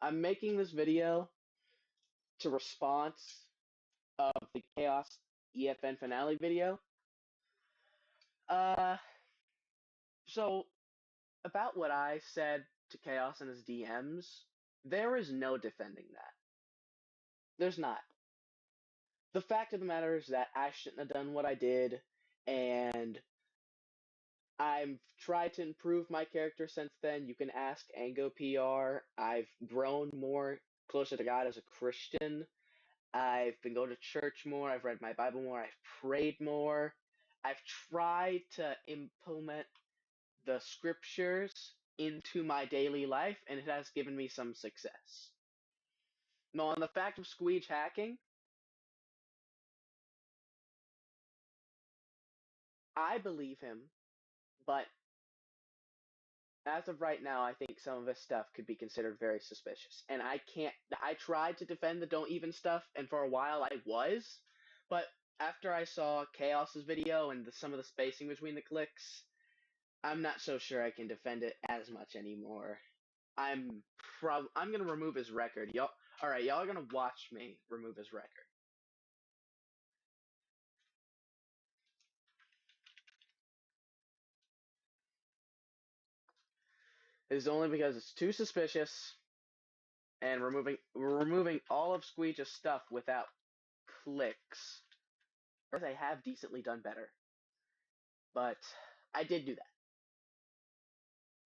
I'm making this video to response of the Chaos EFN finale video. Uh, so about what I said to Chaos in his DMs, there is no defending that. There's not. The fact of the matter is that I shouldn't have done what I did, and I've tried to improve my character since then. You can ask Ango PR. I've grown more closer to God as a Christian. I've been going to church more. I've read my Bible more. I've prayed more. I've tried to implement the scriptures into my daily life, and it has given me some success. Now, on the fact of Squeege hacking, I believe him, but as of right now, I think some of his stuff could be considered very suspicious. And I can't. I tried to defend the don't even stuff, and for a while I was, but after I saw Chaos's video and some of the spacing between the clicks, I'm not so sure I can defend it as much anymore. I'm gonna remove his record. Y'all, all right, y'all are gonna watch me remove his record. It's only because it's too suspicious, and we're removing all of Squeege's stuff without clicks. Or they have decently done better, but I did do that.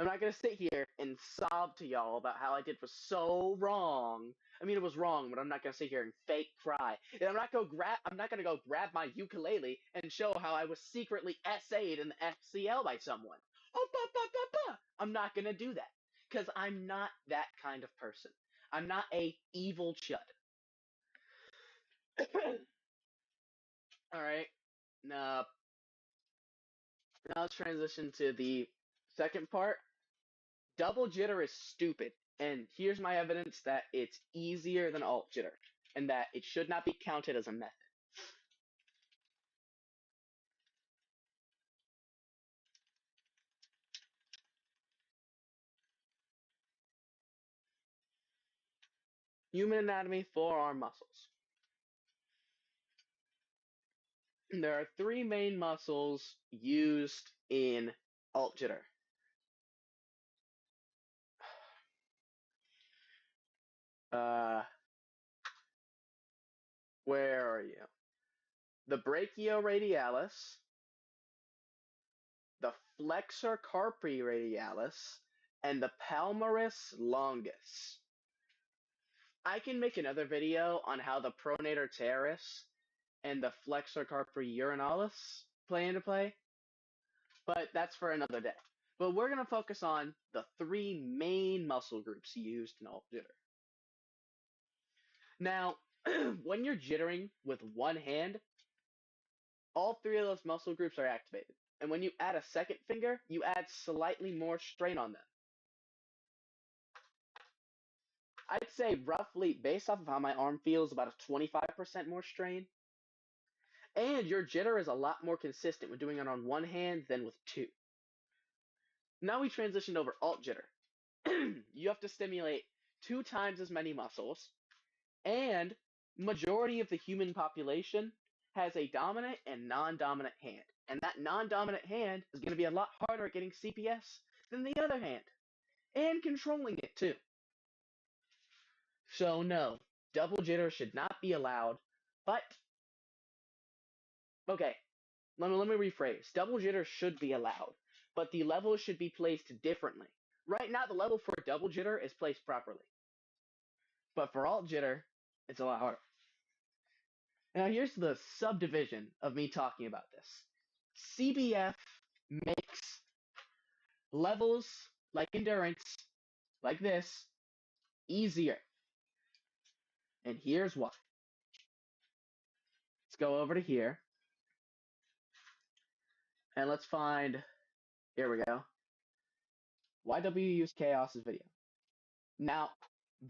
I'm not gonna sit here and sob to y'all about how I did was so wrong. I mean, it was wrong, but I'm not gonna sit here and fake cry. And I'm not gonna go grab my ukulele and show how I was secretly SA'd in the FCL by someone. Oh, bah, bah, bah, bah. I'm not gonna do that because I'm not that kind of person. I'm not a evil chud. All right. Now, now let's transition to the second part. Double jitter is stupid, and here's my evidence that it's easier than alt jitter, and that it should not be counted as a method. Human anatomy, forearm muscles. There are three main muscles used in alt jitter. Where are you? The brachioradialis, the flexor carpi radialis, and the palmaris longus. I can make another video on how the pronator teres and the flexor carpi urinalis play, but that's for another day. But we're going to focus on the three main muscle groups used in alt jitter. Now, when you're jittering with one hand, all three of those muscle groups are activated. And when you add a second finger, you add slightly more strain on them. I'd say roughly, based off of how my arm feels, about a 25% more strain. And your jitter is a lot more consistent when doing it on one hand than with two. Now we transitioned over alt jitter. You have to stimulate 2 times as many muscles, and majority of the human population has a dominant and non-dominant hand. And that non-dominant hand is going to be a lot harder at getting CPS than the other hand, and controlling it too. So no, double jitter should not be allowed, but okay, let me rephrase. Double jitter should be allowed, but the level should be placed differently. Right now, the level for double jitter is placed properly, but for alt jitter, it's a lot harder. Now, here's the subdivision of me talking about this. CBF makes levels like endurance, like this, easier. And here's why. Let's go over to here. And let's find, here we go. YW used Chaos's video. Now,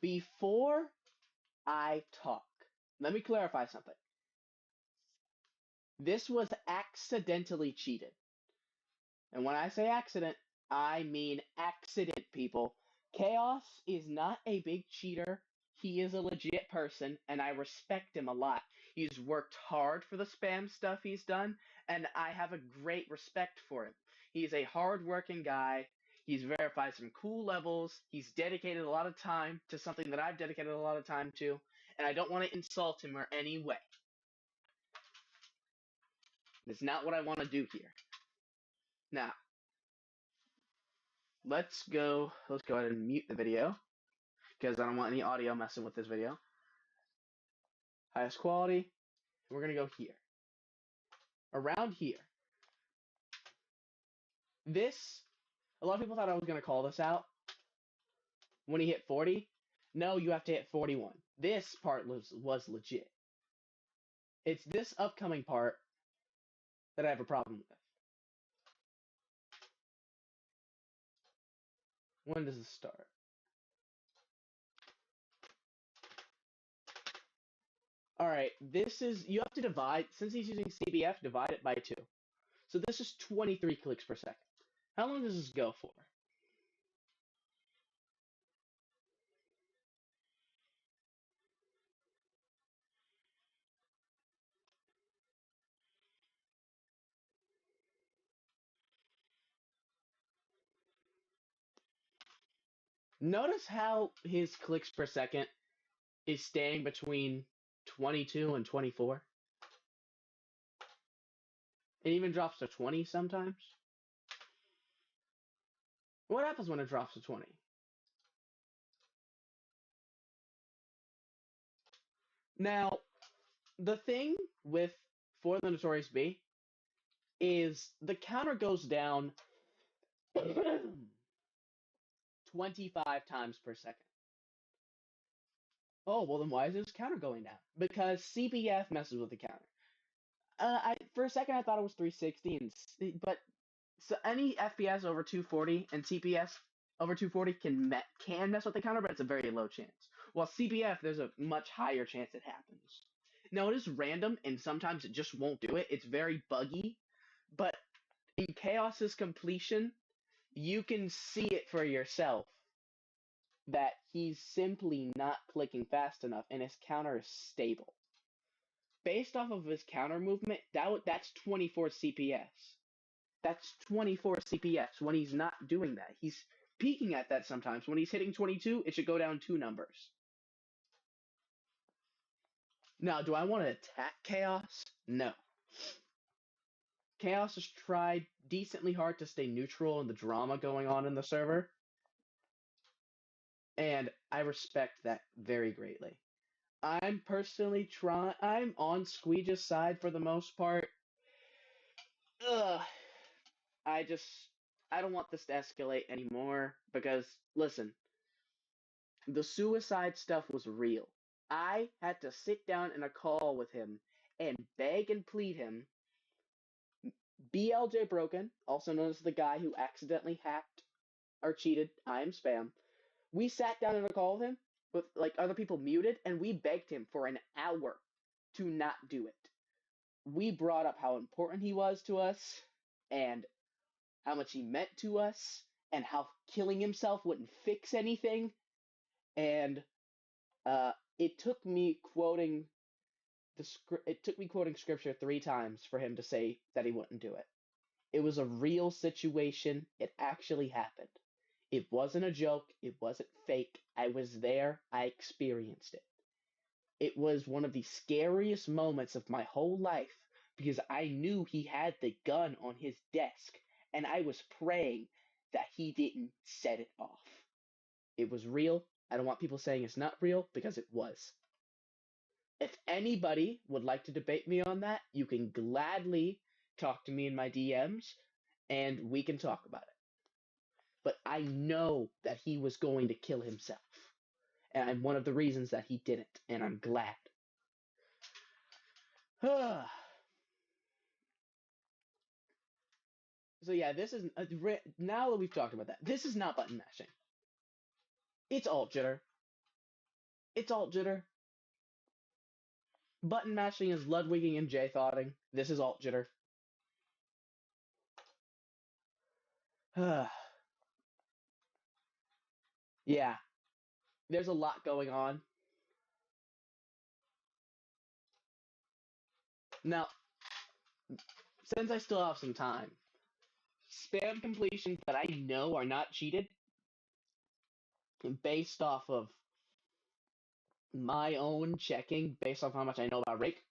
before I talk, let me clarify something. This was accidentally cheated. And when I say accident, I mean accident, people. Chaos is not a big cheater. He is a legit person, and I respect him a lot. He's worked hard for the spam stuff he's done, and I have a great respect for him. He's a hard-working guy. He's verified some cool levels. He's dedicated a lot of time to something that I've dedicated a lot of time to, and I don't want to insult him in any way. It's not what I want to do here. Now, let's go ahead and mute the video because I don't want any audio messing with this video. Highest quality. We're gonna go here. Around here. This, a lot of people thought I was gonna call this out when he hit 40. No, you have to hit 41. This part was legit. It's this upcoming part that I have a problem with. When does this start? Alright, this is, you have to divide, since he's using CBF, divide it by 2. So this is 23 clicks per second. How long does this go for? Notice how his clicks per second is staying between 22 and 24. It even drops to 20 sometimes. What happens when it drops to 20? Now, the thing with For the Notorious B is the counter goes down 25 times per second. Oh, well then why is this counter going down? Because CBF messes with the counter. For a second I thought it was 360, but so any FPS over 240 and CPS over 240 can mess with the counter, but it's a very low chance. While CBF, there's a much higher chance it happens. Now it is random, and sometimes it just won't do it. It's very buggy, but in Chaos's completion, you can see it for yourself that he's simply not clicking fast enough, and his counter is stable. Based off of his counter movement, that's 24 CPS. That's 24 CPS when he's not doing that. He's peaking at that sometimes. When he's hitting 22, it should go down 2 numbers. Now, do I want to attack Chaos? No. Chaos has tried decently hard to stay neutral in the drama going on in the server, and I respect that very greatly. I'm on Squeege's side for the most part. Ugh. I just, I don't want this to escalate anymore because, listen, the suicide stuff was real. I had to sit down in a call with him and beg and plead him. BLJ Broken, also known as the guy who accidentally hacked or cheated I Am Spam, we sat down in a call with him with like other people muted, and we begged him for an hour to not do it. We brought up how important he was to us and how much he meant to us and how killing himself wouldn't fix anything. And it took me quoting scripture 3 times for him to say that he wouldn't do it. It was a real situation. It actually happened. It wasn't a joke. It wasn't fake. I was there. I experienced it. It was one of the scariest moments of my whole life because I knew he had the gun on his desk, and I was praying that he didn't set it off. It was real. I don't want people saying it's not real because it was. If anybody would like to debate me on that, you can gladly talk to me in my DMs and we can talk about it. But I know that he was going to kill himself. And I'm one of the reasons that he didn't, and I'm glad. So yeah, this is now that we've talked about that, this is not button mashing. It's alt jitter. It's alt jitter. Button mashing is Ludwiging and J-thoughting. This is alt jitter. Yeah, there's a lot going on. Now, since I still have some time, spam completions that I know are not cheated, based off of my own checking, based off how much I know about Rake,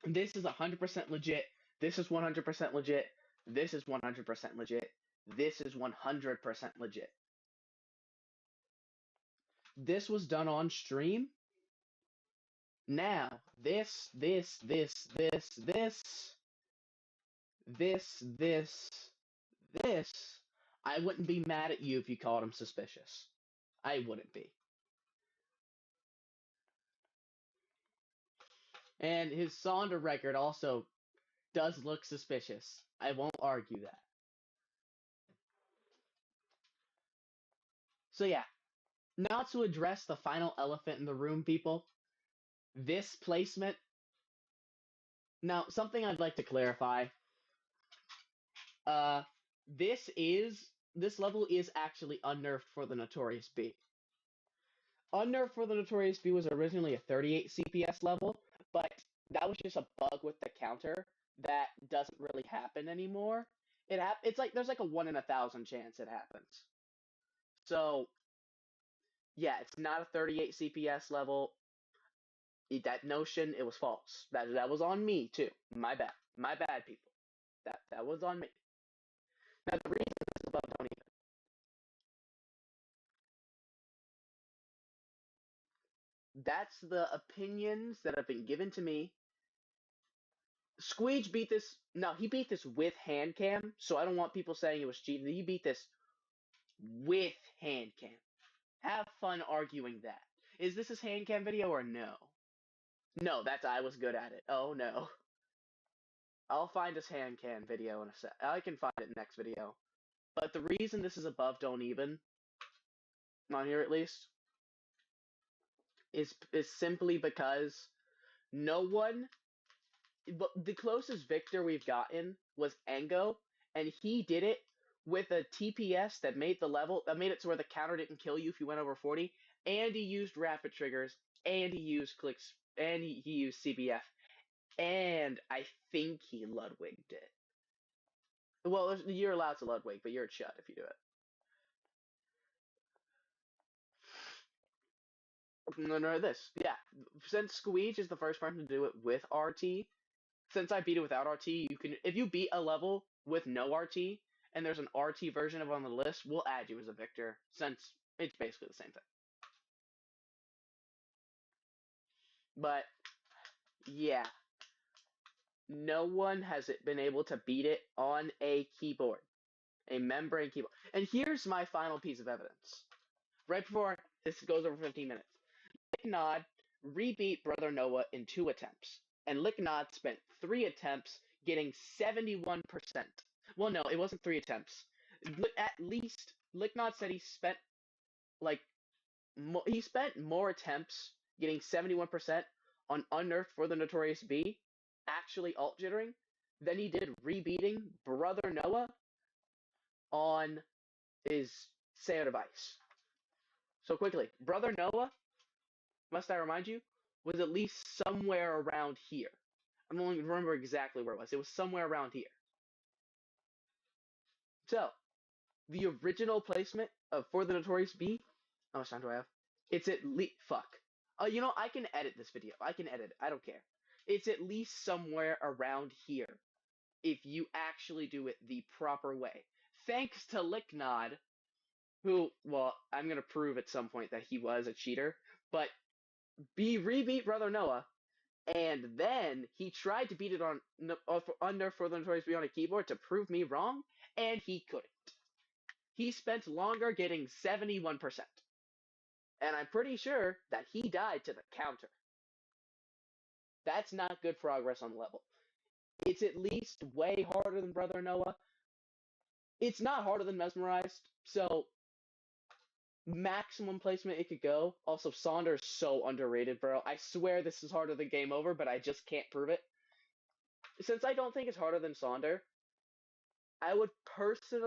this is 100% legit. This is 100% legit. This is 100% legit. This is 100% legit. This was done on stream. Now, this, I wouldn't be mad at you if you called him suspicious. I wouldn't be. And his Sonder record also does look suspicious. I won't argue that. So yeah, now to address the final elephant in the room, people. This placement. Now, something I'd like to clarify. Uh, this level is actually unnerfed for the Notorious B. Unnerfed for the Notorious B was originally a 38 CPS level, but that was just a bug with the counter that doesn't really happen anymore. It's like there's like a 1 in 1,000 chance it happens. So yeah, it's not a 38 CPS level. That notion, it was false. That was on me too. My bad. My bad, people. That was on me. Now the reason this is above don't even. That's the opinions that have been given to me. Squeege beat this. No, he beat this with hand cam, so I don't want people saying it was cheating. He beat this with hand cam. Have fun arguing that. Is this his hand cam video or no? No, that's I was good at it. Oh no. I'll find his hand cam video in a sec. I can find it in the next video. But the reason this is above don't even, on here at least, is simply because no one. But the closest victor we've gotten was Engo, and he did it with a TPS that made it to where the counter didn't kill you if you went over 40, and he used rapid triggers, and he used clicks, and he used CBF, and I think he Ludwigged it. Well, you're allowed to Ludwig, but you're a chud if you do it. No, this. Yeah. Since Squeege is the first person to do it with RT, since I beat it without RT, you can if you beat a level with no RT and there's an RT version of it on the list, we'll add you as a victor since it's basically the same thing. But yeah, no one has been able to beat it on a keyboard, a membrane keyboard. And here's my final piece of evidence. Right before this goes over 15 minutes. Licknod rebeat Brother Noah in 2 attempts, and Licknod spent 3 attempts getting 71%. Well, no, it wasn't 3 attempts. At least Licknod said he spent like he spent more attempts getting 71% on Unnerfed for the Notorious B, actually alt jittering, than he did rebeating Brother Noah on his Sayo device. So quickly, Brother Noah, must I remind you, was at least somewhere around here. I don't even remember exactly where it was. It was somewhere around here. So, the original placement of For the Notorious B, how much time do I have? It's at least, fuck. I can edit this video. I can edit it. I don't care. It's at least somewhere around here if you actually do it the proper way. Thanks to Licknod, who, well, I'm going to prove at some point that he was a cheater, but rebeat Brother Noah, and then he tried to beat it on under For the Notorious B on a keyboard to prove me wrong, and he couldn't. He spent longer getting 71%. And I'm pretty sure that he died to the counter. That's not good progress on the level. It's at least way harder than Brother Noah. It's not harder than Mesmerized, so maximum placement it could go. Also, Saunder's so underrated, bro. I swear this is harder than Game Over, but I just can't prove it. Since I don't think it's harder than Saunder, I would personally